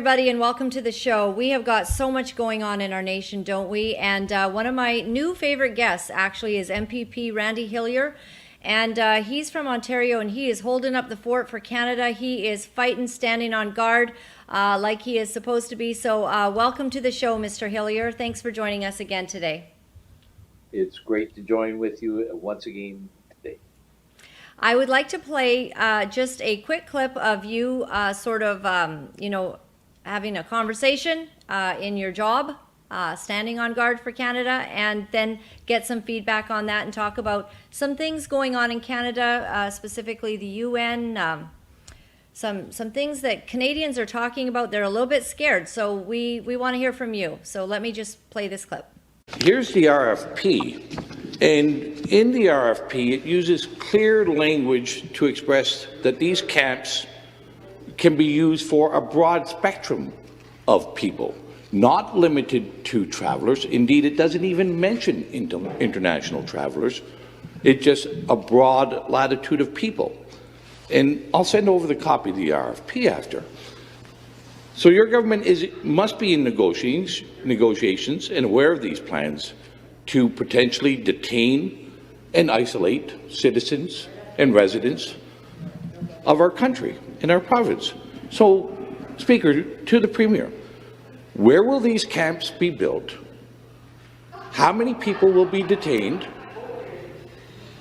everybody, and welcome to the show. We have got so much going on in our nation, don't we? And one of my new favorite guests actually is MPP Randy Hillier. And he's from Ontario, and he is holding up the fort for Canada. He is fighting, standing on guard like he is supposed to be. So welcome to the show, Mr. Hillier. Thanks for joining us again today. It's great to join with you once again today. I would like to play just a quick clip of you having a conversation in your job, standing on guard for Canada, and then get some feedback on that and talk about some things going on in Canada, specifically the UN, some things that Canadians are talking about. They're a little bit scared, so we want to hear from you. So let me just play this clip. Here's the RFP, and in the RFP it uses clear language to express that these camps can be used for a broad spectrum of people, not limited to travelers. Indeed, it doesn't even mention international travelers. It's just a broad latitude of people. And I'll send over the copy of the RFP after. So your government must be in negotiations and aware of these plans to potentially detain and isolate citizens and residents of our country and our province. So, Speaker, to the Premier, where will these camps be built? How many people will be detained?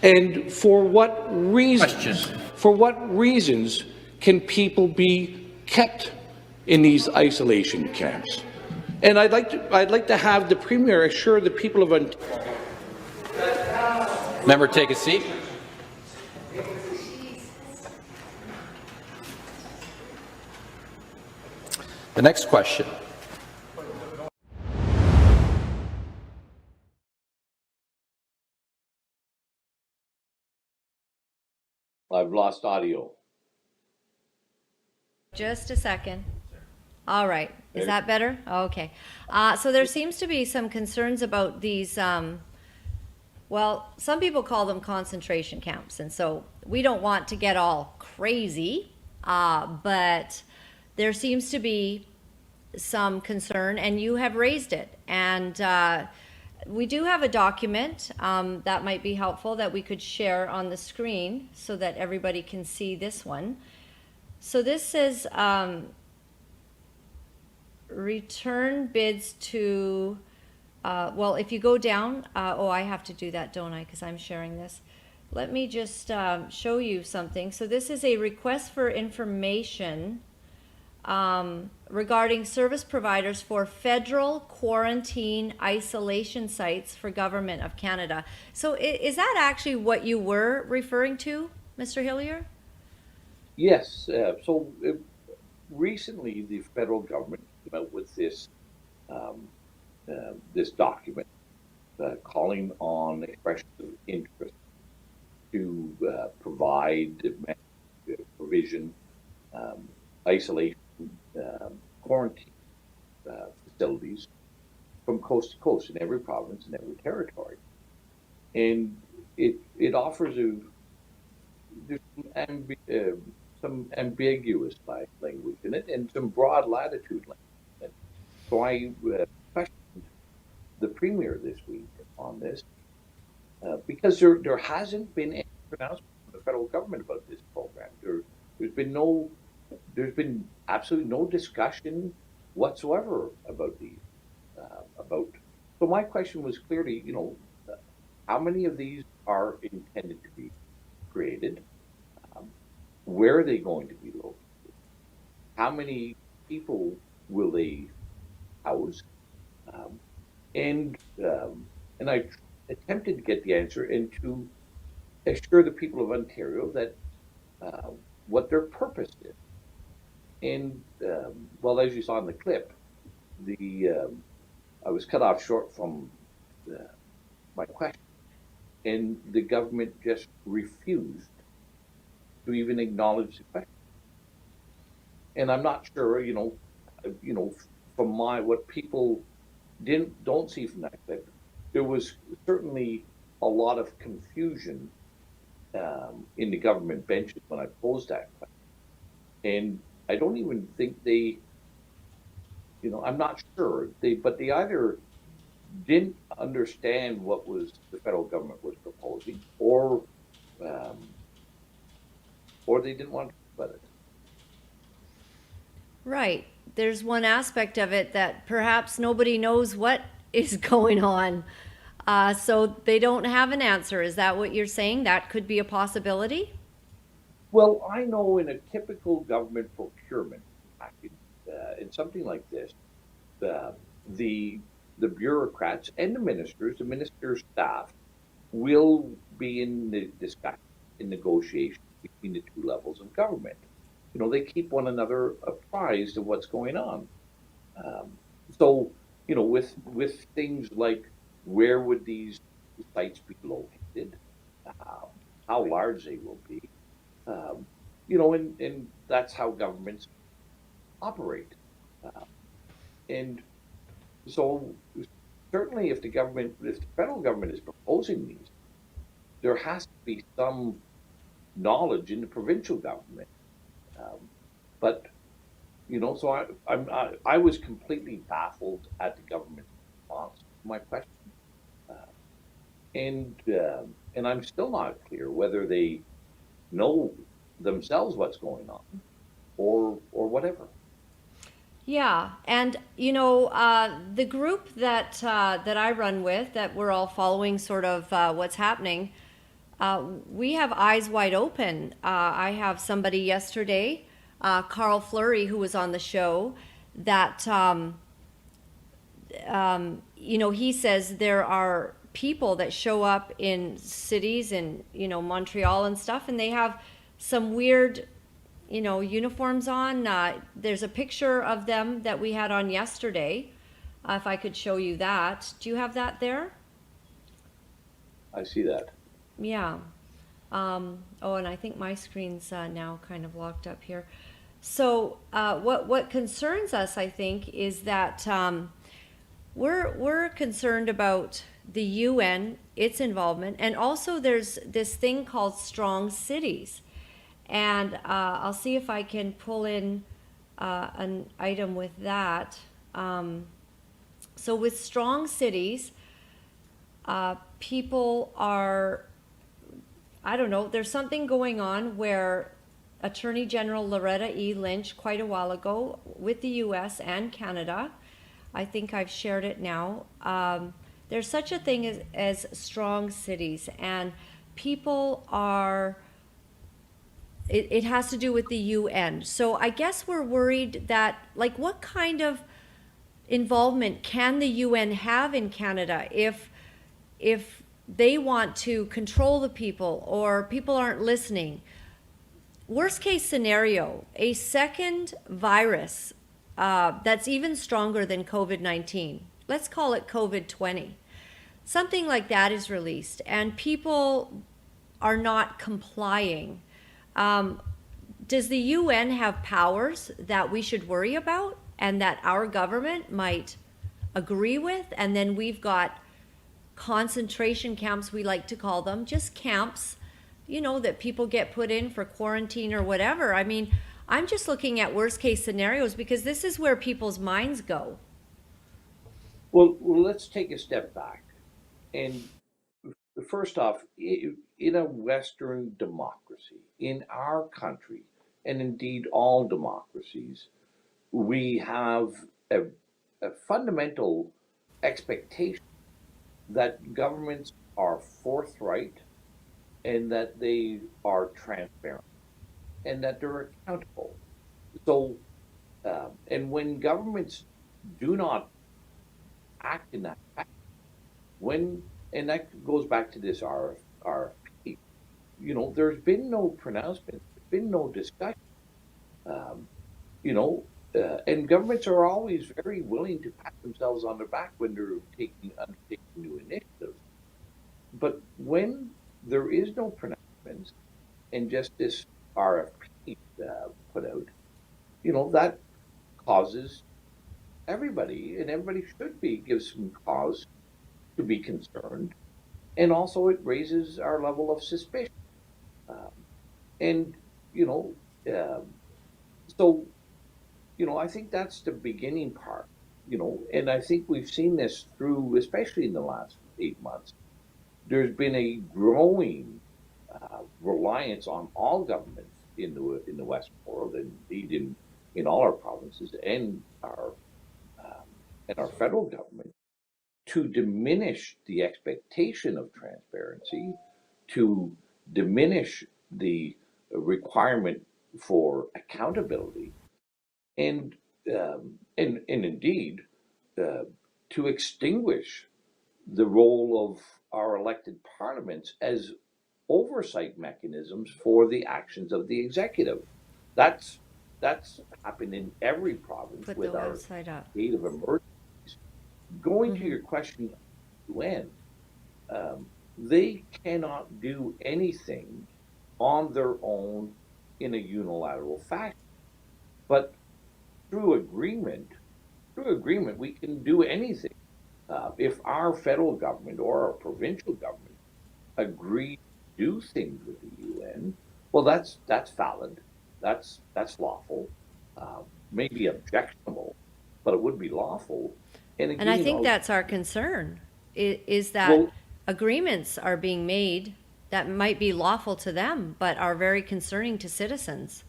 And for what reasons? For what reasons can people be kept in these isolation camps? And I'd like to have the Premier assure the people of Ontario. Member, take a seat. The next question. I've lost audio. Just a second. All right. Is that better? Okay. So there seems to be some concerns about these, well, some people call them concentration camps. And so we don't want to get all crazy, but there seems to be some concern, and you have raised it. And we do have a document that might be helpful that we could share on the screen so that everybody can see this one. So this says return bids to, well, if you go down, I have to do that, don't I? Because I'm sharing this. Let me just show you something. So this is a request for information regarding service providers for federal quarantine isolation sites for Government of Canada. So is that actually what you were referring to, Mr. Hillier? Yes. Recently, the federal government came out with this this document calling on expressions of interest to provide provision, isolation, quarantine facilities from coast to coast in every province and every territory. And it offers some ambiguous language in it and some broad latitude language in it. So I questioned the Premier this week on this because there hasn't been any pronouncement from the federal government about this program. There's been absolutely no discussion whatsoever about these. So my question was clearly, how many of these are intended to be created? Where are they going to be located? How many people will they house? And I attempted to get the answer and to assure the people of Ontario that what their purpose is. And well, as you saw in the clip, I was cut off short from my question, and the government just refused to even acknowledge the question. And I'm not sure, from what people don't see from that clip, there was certainly a lot of confusion in the government benches when I posed that question. And I don't even think they I'm not sure. But they either didn't understand what was the federal government was proposing, um, or they didn't want to talk about it. Right. There's one aspect of it that perhaps nobody knows what is going on. So they don't have an answer. Is that what you're saying? That could be a possibility? Well, I know in a typical government procurement package, in something like this, uh, the the bureaucrats and the ministers' staff, will be in the discussion, in negotiation between the two levels of government. They keep one another apprised of what's going on. Um, so, with things like where would these sites be located, uh, how large they will be, um, and that's how governments operate. Uh, and so, certainly, if the federal government is proposing these, there has to be some knowledge in the provincial government. Um, but so I was completely baffled at the government's response to my question, uh, and I'm still not clear whether they know themselves what's going on or whatever. Yeah, and the group that I run with, that we're all following sort of what's happening. We have eyes wide open. I have somebody yesterday, Carl Fleury, who was on the show, that he says there are people that show up in cities in Montreal and stuff, and they have some weird uniforms on. There's a picture of them that we had on yesterday. If I could show you that. Do you have that there? I see that. Yeah. Oh, and I think my screen's now kind of locked up here. So what concerns us, I think, is that we're concerned about the UN, its involvement, and also there's this thing called strong cities. And I'll see if I can pull in an item with that. So with strong cities, people are, I don't know, there's something going on where Attorney General Loretta E. Lynch, quite a while ago, with the US and Canada, I think I've shared it now, there's such a thing as strong cities, and people are, it has to do with the UN. So I guess we're worried that, like, what kind of involvement can the UN have in Canada if they want to control the people or people aren't listening? Worst case scenario, a second virus that's even stronger than COVID-19. Let's call it COVID-20. Something like that is released, and people are not complying. Does the UN have powers that we should worry about and that our government might agree with? And then we've got concentration camps, we like to call them, just camps, that people get put in for quarantine or whatever. I mean, I'm just looking at worst case scenarios because this is where people's minds go. Well, let's take a step back. And first off, in a Western democracy, in our country, and indeed all democracies, we have a, a fundamental expectation that governments are forthright and that they are transparent and that they're accountable. So, and when governments do not act in that fashion, when and that goes back to this RFP, there's been no pronouncement, there's been no discussion. Um, and governments are always very willing to pat themselves on the back when they're undertaking new initiatives. But when there is no pronouncements and just this RFP put out, that causes everybody, and everybody should be gives some cause to be concerned, and also it raises our level of suspicion. Um, and you know, um, so I think that's the beginning part, and I think we've seen this through, especially in the last 8 months. There's been a growing reliance on all governments in the Western world, and indeed in all our provinces um, and our federal government, to diminish the expectation of transparency, to diminish the requirement for accountability, and indeed uh, to extinguish the role of our elected parliaments as oversight mechanisms for the actions of the executive. That's that's happened in every province Put the with our website up. state of emergency. Going to Mm-hmm. your question, UN, um, they cannot do anything on their own in a unilateral fashion. But through agreement, we can do anything. If our federal government or our provincial government agree to do things with the UN, well, that's valid. That's lawful. Uh, Maybe objectionable, but it would be lawful. And And I again, think that's our concern, is that well, agreements are being made that might be lawful to them, but are very concerning to citizens.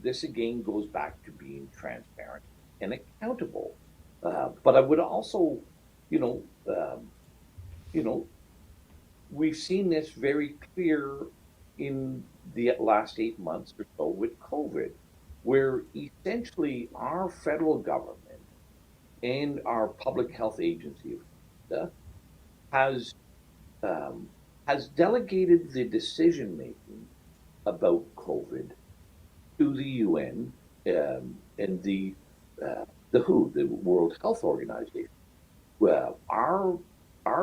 this again goes back to being transparent and accountable. But I would also, you know, um, you know, we've seen this very clear in the last 8 months or so with COVID, where essentially our federal government and our public health agency of Canada has um, has delegated the decision making about COVID to the UN and the WHO, the World Health Organization. Well, our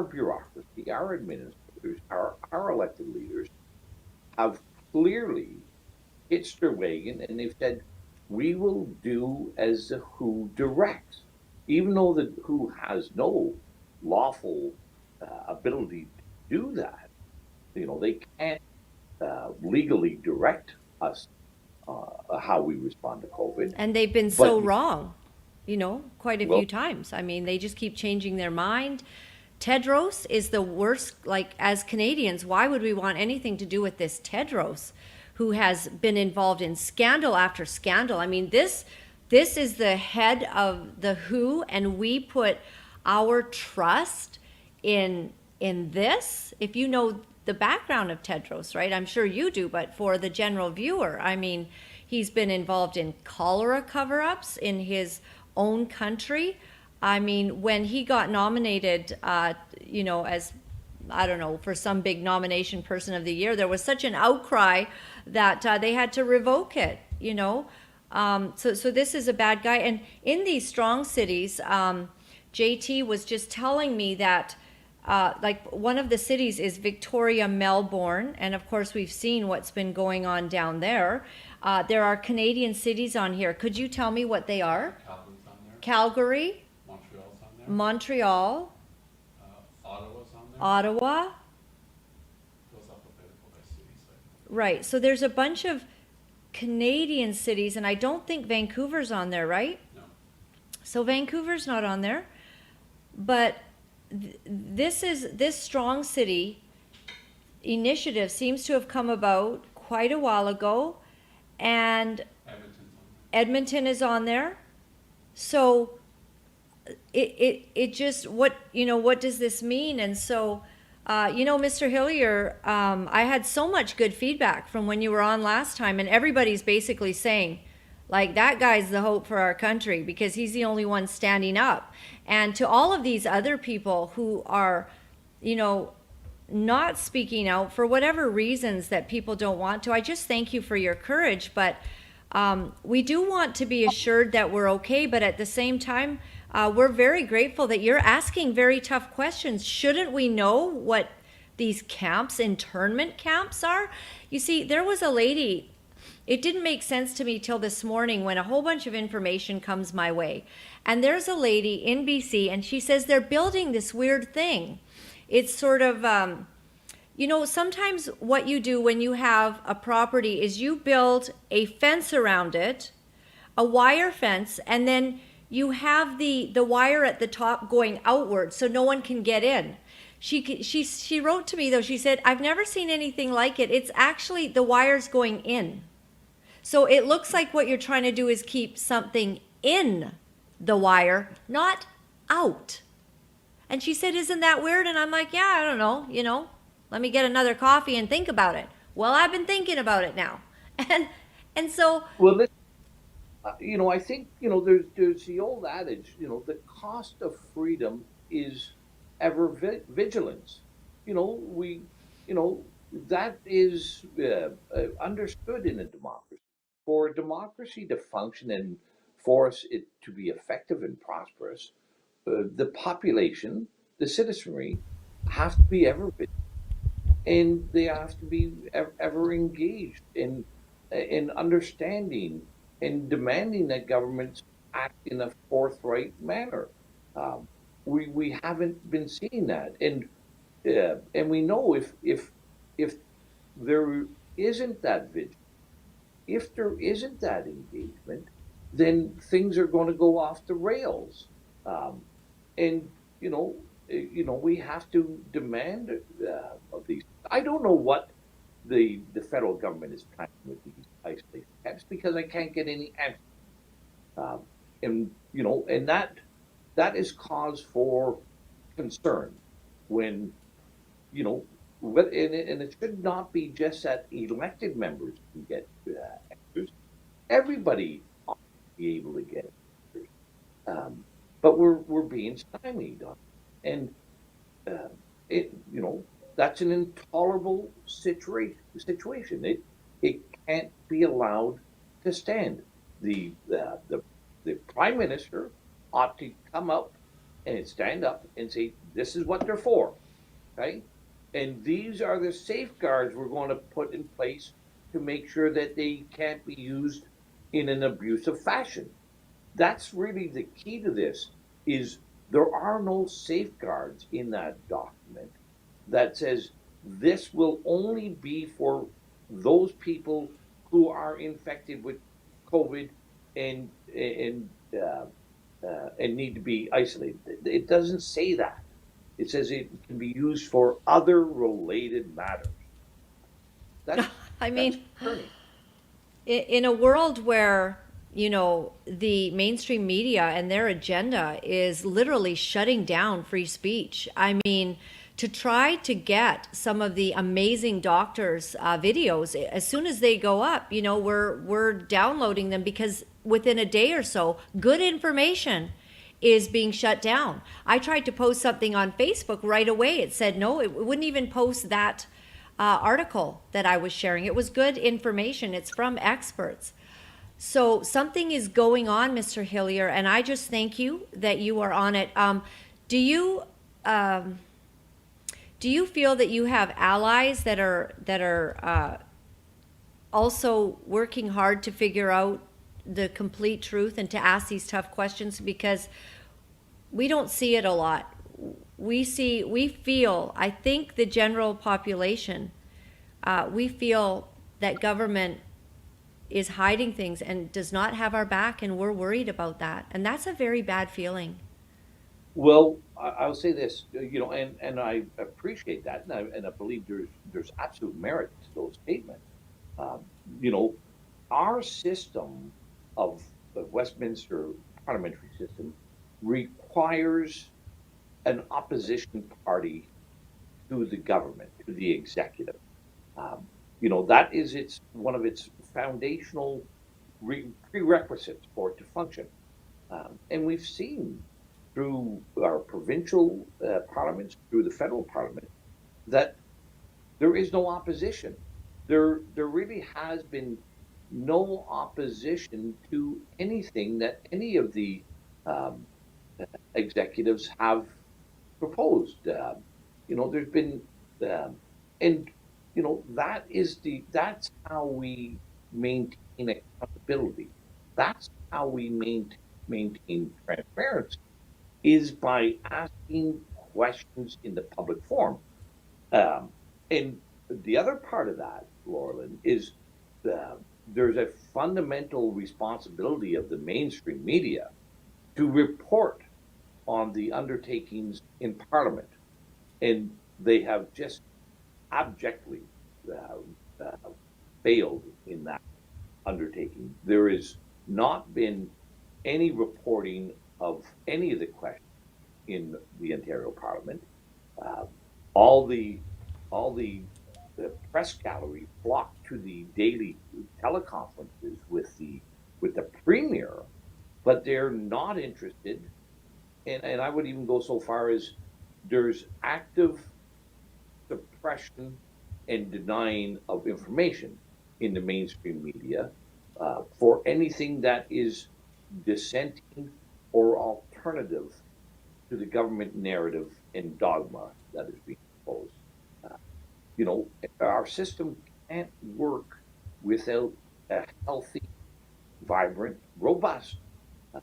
bureaucracy, our administrators, our elected leaders have clearly hitched their wagon, and they've said, we will do as the WHO directs, even though the WHO has no lawful ability to do that. They can't legally direct us how we respond to COVID. And they've been so But wrong, quite a well, few times. I mean, they just keep changing their mind. Tedros is the worst. Like, as Canadians, why would we want anything to do with this Tedros, who has been involved in scandal after scandal? I mean, this is the head of the WHO, and we put our trust in this. If you know the background of Tedros, right? I'm sure you do, but for the general viewer, I mean, he's been involved in cholera cover-ups in his own country. I mean, when he got nominated, as, I don't know, for some big nomination, person of the year, there was such an outcry that they had to revoke it. So this is a bad guy. And in these strong cities, JT was just telling me that like, one of the cities is Victoria, Melbourne, and of course we've seen what's been going on down there. There are Canadian cities on here. Could you tell me what they are? Calgary's on there. Calgary, Montreal's on there. Montreal, Ottawa's on there. Ottawa. Goes alphabetical by city, so. Right. So there's a bunch of Canadian cities, and I don't think Vancouver's on there, right? No. So Vancouver's not on there, but this strong city initiative seems to have come about quite a while ago, and Edmonton's on there. Edmonton is on there. So it just, what does this mean? And so Mr. Hillier, I had so much good feedback from when you were on last time, and everybody's basically saying, like, that guy's the hope for our country because he's the only one standing up. And to all of these other people who are, not speaking out for whatever reasons that people don't want to, I just thank you for your courage. But we do want to be assured that we're okay. But at the same time, we're very grateful that you're asking very tough questions. Shouldn't we know what these camps, internment camps, are? You see, there was a lady. It didn't make sense to me till this morning when a whole bunch of information comes my way. And there's a lady in BC, and she says they're building this weird thing. It's sort of, sometimes what you do when you have a property is you build a fence around it, a wire fence, and then you have the wire at the top going outward so no one can get in. She wrote to me though. She said, "I've never seen anything like it. It's actually the wires going in. So it looks like what you're trying to do is keep something in the wire, not out." And she said, "Isn't that weird?" And I'm like, "Yeah, I don't know, let me get another coffee and think about it." Well, I've been thinking about it now. And so, Well, I think, there's the old adage, the cost of freedom is ever vigilance. We, that is understood in a democracy. For a democracy to function and for it to be effective and prosperous, the population, the citizenry, have to be ever vigilant, and they have to be ever engaged in understanding and demanding that governments act in a forthright manner. Um, we haven't been seeing that, and we know if there isn't that vigilance, if there isn't that engagement, then things are going to go off the rails. Um, and we have to demand of these. I don't know what the federal government is planning with these isolation camps because I can't get any answers. Um, and that is cause for concern when and it should not be just that elected members can get answers. Everybody ought to be able to get answers. But we're being stymied on, and uh, that's an intolerable situation. It can't be allowed to stand. The prime minister ought to come up and stand up and say, "This is what they're for," right? And these are the safeguards we're going to put in place to make sure that they can't be used in an abusive fashion. That's really the key to this is there are no safeguards in that document that says this will only be for those people who are infected with COVID and and uh, and need to be isolated. It doesn't say that. It says it can be used for other related matters. That's I that's mean, concerning. in a world where, the mainstream media and their agenda is literally shutting down free speech, I mean, to try to get some of the amazing doctors' videos as soon as they go up, we're downloading them because within a day or so, good information is being shut down. I tried to post something on Facebook right away. It said no, it wouldn't even post that article that I was sharing. It was good information. It's from experts. So something is going on, Mr. Hillier, and I just thank you that you are on it. Do you um, do you feel that you have allies that are also working hard to figure out the complete truth and to ask these tough questions? Because we don't see it a lot. We feel, I think the general population, we feel that government is hiding things and does not have our back, and we're worried about that. And that's a very bad feeling. Well, I'll say this, and I appreciate that, and I believe there's absolute merit to those statements. Um, you know, our system of the Westminster parliamentary system requires an opposition party to the government, to the executive. That is its one of its foundational prerequisites for it to function. And we've seen through our provincial parliaments, through the federal parliament, that there is no opposition. There really has been no opposition to anything that any of the um, executives have proposed. There's been, and that's how we maintain accountability. That's how we maintain transparency is by asking questions in the public forum. Um, and the other part of that, Laurelyn, is there's a fundamental responsibility of the mainstream media to report on the undertakings in Parliament, and they have just abjectly uh, uh, failed in that undertaking. There has not been any reporting of any of the questions in the Ontario Parliament. Uh, all the all the press gallery flocked to the daily teleconferences with the premier, but they're not interested. And I would even go so far as there's active suppression and denying of information in the mainstream media for anything that is dissenting or alternative to the government narrative and dogma that is being proposed. Uh, you know, our system can't work without a healthy, vibrant, robust, uh,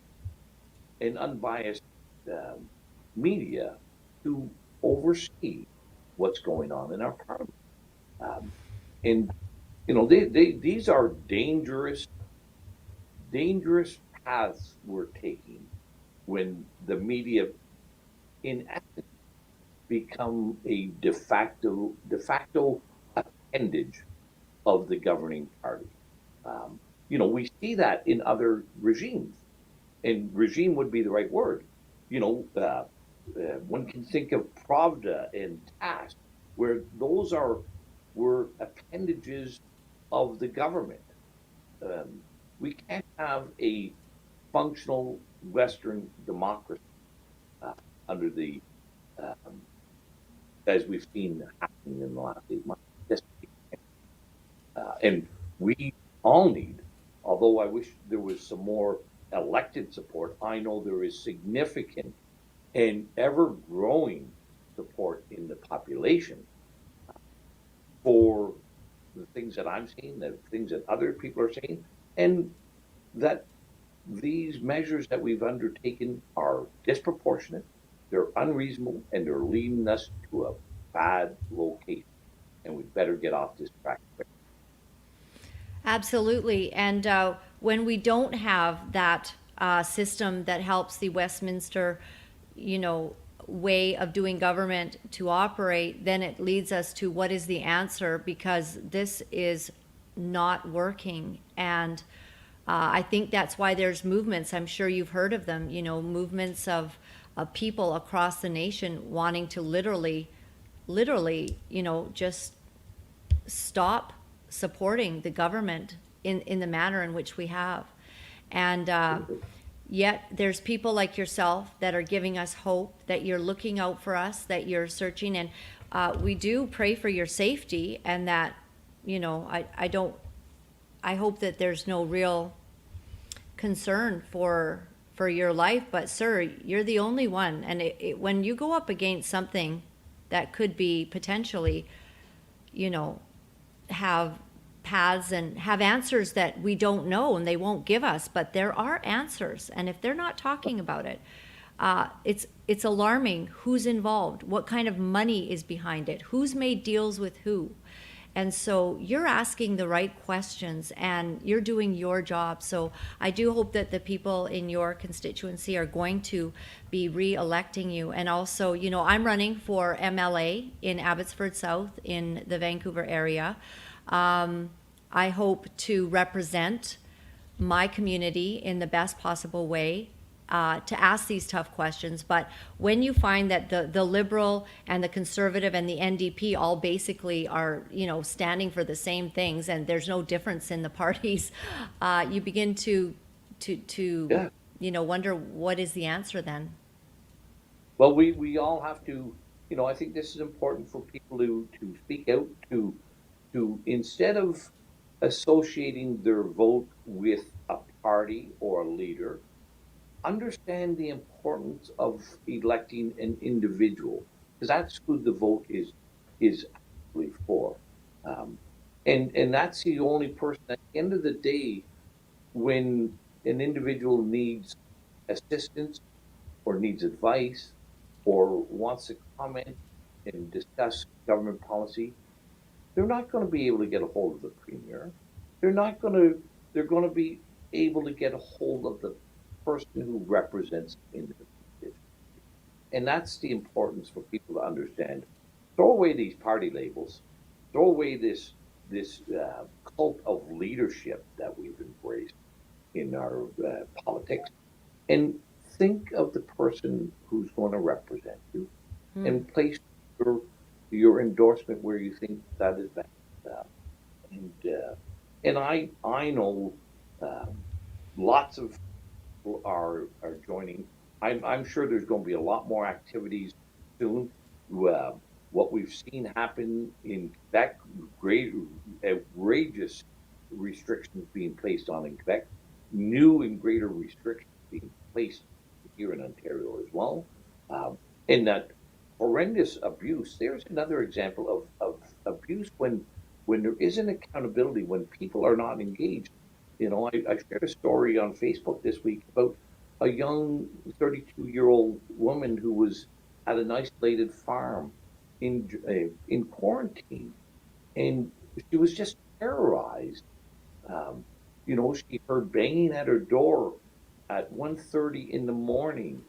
and unbiased um, media to oversee what's going on in our parliament. Um, and these are dangerous paths we're taking when the media, in essence, become a de facto appendage of the governing party. Um, we see that in other regimes, and regime would be the right word. One can think of Pravda and TASS, where those were appendages of the government. Um, we can't have a functional Western democracy uh, under the um, as we've seen happening in the last 8 months. Just, and we all need, although I wish there was some more elected support, I know there is significant and ever growing support in the population for the things that I'm seeing, the things that other people are saying, and that these measures that we've undertaken are disproportionate, they're unreasonable, and they're leading us to a bad location. And we better get off this track quick. Absolutely. And when we don't have that system that helps the Westminster, way of doing government to operate, then it leads us to what is the answer, because this is not working. And I think that's why there's movements. I'm sure you've heard of them, movements of people across the nation wanting to literally, just stop supporting the government in the manner in which we have. And yet there's people like yourself that are giving us hope, that you're looking out for us, that you're searching. And we do pray for your safety, and that, I hope that there's no real concern for your life. But sir, you're the only one. And when you go up against something that could be potentially, have paths and have answers that we don't know and they won't give us, but there are answers. And if they're not talking about it, it's alarming who's involved, what kind of money is behind it, who's made deals with who. And so you're asking the right questions and you're doing your job. So I do hope that the people in your constituency are going to be re-electing you. And also, I'm running for MLA in Abbotsford South in the Vancouver area. I hope to represent my community in the best possible way, to ask these tough questions. But when you find that the Liberal and the Conservative and the NDP all basically are, standing for the same things, and there's no difference in the parties, you begin to Yeah. wonder what is the answer then. Well, we all have to, I think this is important for people to speak out, to instead of associating their vote with a party or a leader, understand the importance of electing an individual, because that's who the vote is actually for. Um, and that's the only person at the end of the day, when an individual needs assistance or needs advice or wants to comment and discuss government policy, they're not going to be able to get a hold of the premier. they're not going to, they're going to be able to get a hold of the person who represents them in the constituency. And that's the importance for people to understand. Throw away these party labels. Throw away this cult of leadership that we've embraced in our politics, and think of the person who's going to represent you, and place your endorsement where you think that is best. Uh, and I know um, lots of people are joining. I'm sure there's going to be a lot more activities soon. Uh, what we've seen happen in Quebec, great outrageous restrictions being placed on in Quebec, new and greater restrictions being placed here in Ontario as well, um, and that horrendous abuse. There's another example of abuse when there isn't accountability, when people are not engaged. You know, I shared a story on Facebook this week about a young 32-year-old woman who was at an isolated farm in quarantine, and she was just terrorized. Um, you know, she heard banging at her door at 1:30 in the morning.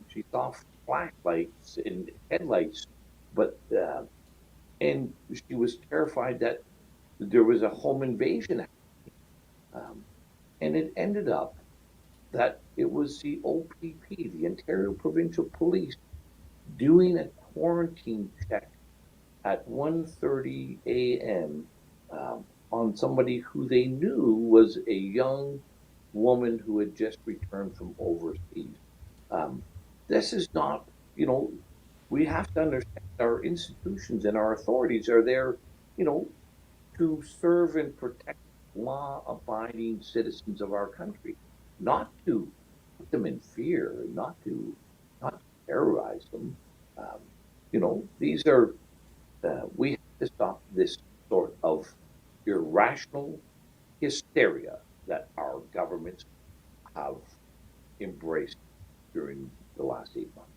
She saw flashlights and headlights, but and she was terrified that there was a home invasion. Um, and it ended up that it was the OPP, the Ontario Provincial Police, doing a quarantine check at 1:30 a.m. On somebody who they knew was a young woman who had just returned from overseas. Um, this is not, you know, we have to understand our institutions and our authorities are there, you know, to serve and protect law-abiding citizens of our country, not to put them in fear, not to terrorize them. Um, you know, these are we have to stop this sort of irrational hysteria that our governments have embraced during the last 8 months.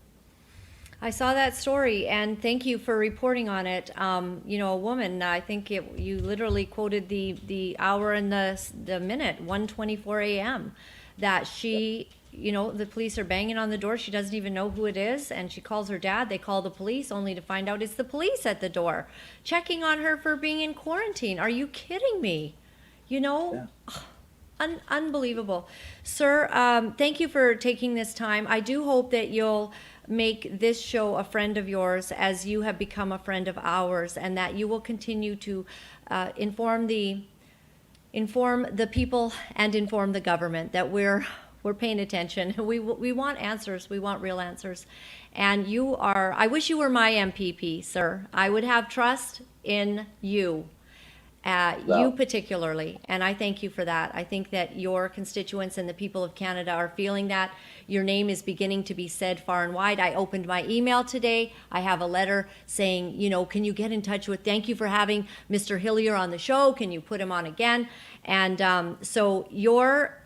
I saw that story, and thank you for reporting on it. You know, a woman. I think you literally quoted the hour and the minute, 1:24 a.m. That she, you know, the police are banging on the door. She doesn't even know who it is, and she calls her dad. They call the police, only to find out it's the police at the door, checking on her for being in quarantine. Are you kidding me? You know. Yeah. Unbelievable. Sir, thank you for taking this time. I do hope that you'll make this show a friend of yours as you have become a friend of ours, and that you will continue to inform the people and inform the government that we're paying attention. We want answers. We want real answers. And you are, I wish you were my MPP, sir. I would have trust in you. You Well, particularly, and I thank you for that. I think that your constituents and the people of Canada are feeling that. Your name is beginning to be said far and wide. I opened my email today. I have a letter saying, you know, can you get in touch with, thank you for having Mr. Hillier on the show. Can you put him on again? And so your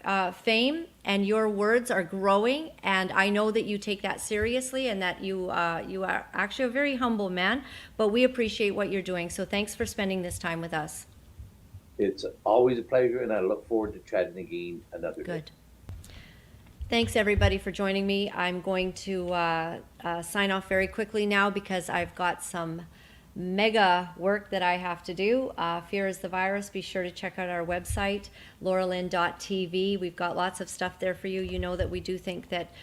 fame and your words are growing, and I know that you take that seriously, and that you are actually a very humble man, but we appreciate what you're doing. So thanks for spending this time with us. it's always a pleasure, and I look forward to chatting again another day. Good. Thanks everybody for joining me. I'm going to sign off very quickly now because I've got some mega work that I have to do. Fear is the Virus. Be sure to check out our website, laurelyn.tv. We've got lots of stuff there for you. You know that we do think that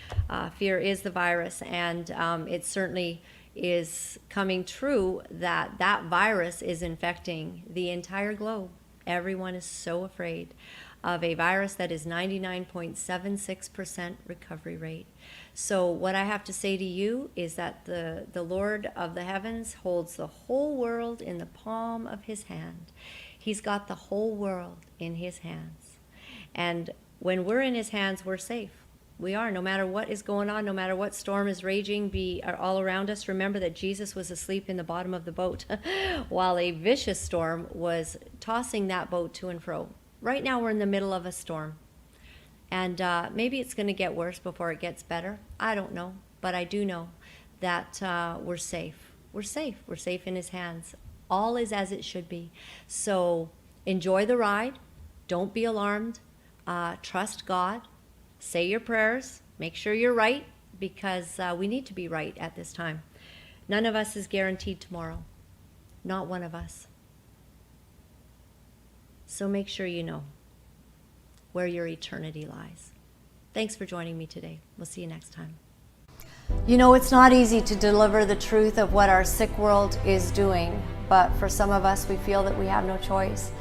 fear is the virus, and it certainly is coming true that that virus is infecting the entire globe. Everyone is so afraid of a virus that is 99.76% recovery rate. So what I have to say to you is that the Lord of the heavens holds the whole world in the palm of his hand. He's got the whole world in his hands. And when we're in his hands, we're safe. We are, no matter what is going on, no matter what storm is raging all around us. Remember that Jesus was asleep in the bottom of the boat while a vicious storm was tossing that boat to and fro. Right now we're in the middle of a storm. And maybe it's going to get worse before it gets better. I don't know. But I do know that we're safe. We're safe. We're safe in his hands. All is as it should be. So Enjoy the ride. Don't be alarmed. Trust God. Say your prayers. Make sure you're right, because we need to be right at this time. None of us is guaranteed tomorrow. Not one of us. So make sure you know where your eternity lies. Thanks for joining me today. We'll see you next time. You know, it's not easy to deliver the truth of what our sick world is doing, but for some of us, we feel that we have no choice.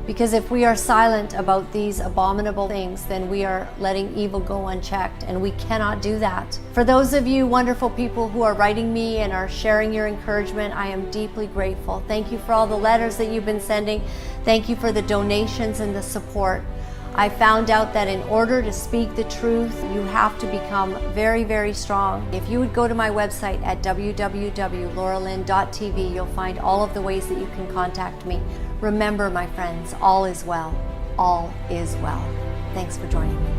Because if we are silent about these abominable things, then we are letting evil go unchecked, and we cannot do that. For those of you wonderful people who are writing me and are sharing your encouragement, I am deeply grateful. Thank you for all the letters that you've been sending. Thank you for the donations and the support. I found out that in order to speak the truth, you have to become very, very strong. If you would go to my website at www.lauralyn.tv, you'll find all of the ways that you can contact me. Remember, my friends, all is well. All is well. Thanks for joining me.